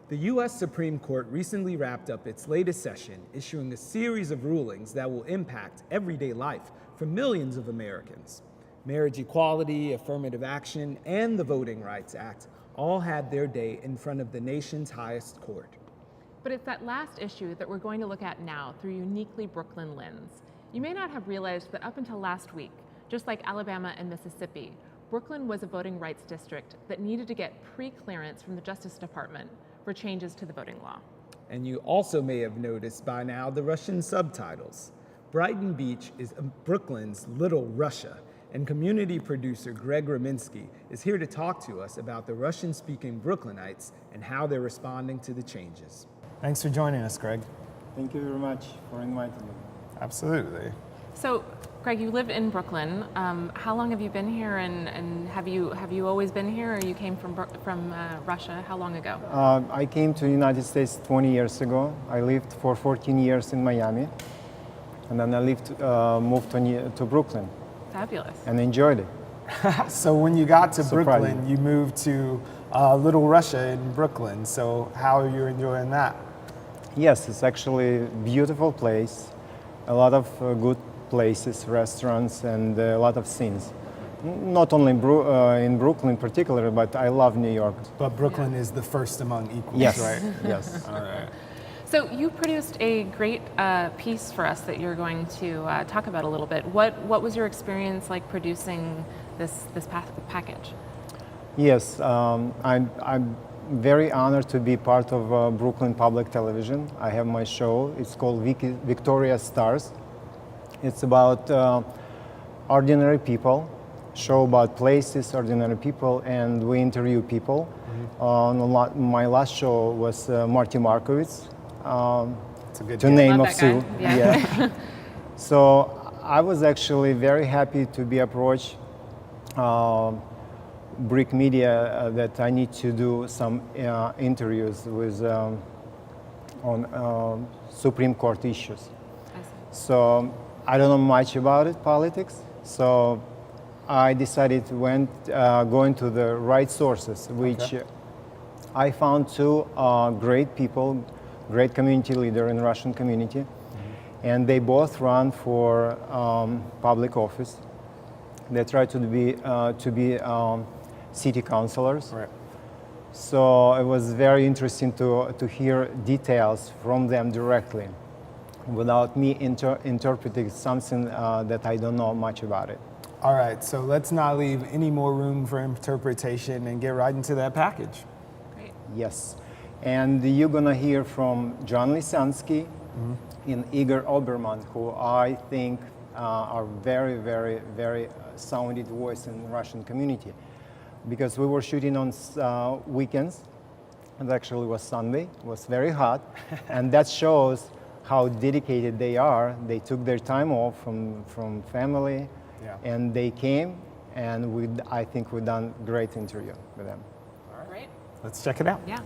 The U.S. Supreme Court recently wrapped up its latest session, issuing a series of rulings that will impact everyday life for millions of Americans. Marriage equality, affirmative action, and the Voting Rights Act all had their day in front of the nation's highest court. But it's that last issue that we're going to look at now through a uniquely Brooklyn lens. You may not have realized that up until last week, just like Alabama and Mississippi, Brooklyn was a voting rights district that needed to get pre-clearance from the Justice Department for changes to the voting law. And you also may have noticed by now the Russian subtitles. Brighton Beach is Brooklyn's Little Russia, and community producer Greg Romenski is here to talk to us about the Russian-speaking Brooklynites and how they're responding to the changes. Thanks for joining us, Greg. Thank you very much for inviting me. Absolutely. So, Greg, you live in Brooklyn. How long have you been here, and have you always been here, or you came from Russia? How long ago? I came to the United States 20 years ago. I lived for 14 years in Miami, and then I moved to Brooklyn. Fabulous. And enjoyed it. So when you got to Surprising. Brooklyn, you moved to Little Russia in Brooklyn. So how are you enjoying that? Yes, it's actually a beautiful place. A lot of good places, restaurants, and a lot of scenes. Not only in Brooklyn particularly, but I love New York. But Brooklyn is the first among equals, Yes, right? yes. All right. So you produced a great piece for us that you're going to talk about a little bit. What was your experience like producing this package? Yes, I'm very honored to be part of Brooklyn Public Television. I have my show. It's called Victoria Stars. It's about ordinary people, show about places, ordinary people, and we interview people. My last show was Marty Markowitz. It's a good To guy. name Love of that two. guy. Yeah. So I was actually very happy to be approached Brick Media that I need to do some interviews with on Supreme Court issues. So I don't know much about it, politics. So I decided to going to the right sources, which I found two great people, great community leader in Russian community, and they both run for public office. They try to be city councilors. Right. So it was very interesting to hear details from them directly, without me interpreting something that I don't know much about it. All right, so let's not leave any more room for interpretation and get right into that package. Great. Yes, and you're gonna hear from John Lisansky and Igor Oberman, who I think are very, very, very sounded voice in Russian community, because we were shooting on weekends. It actually was Sunday. It was very hot, and that shows how dedicated they are. They took their time off from family, and they came, and I think we've done great interview with them. Great. Let's check it out. Yeah.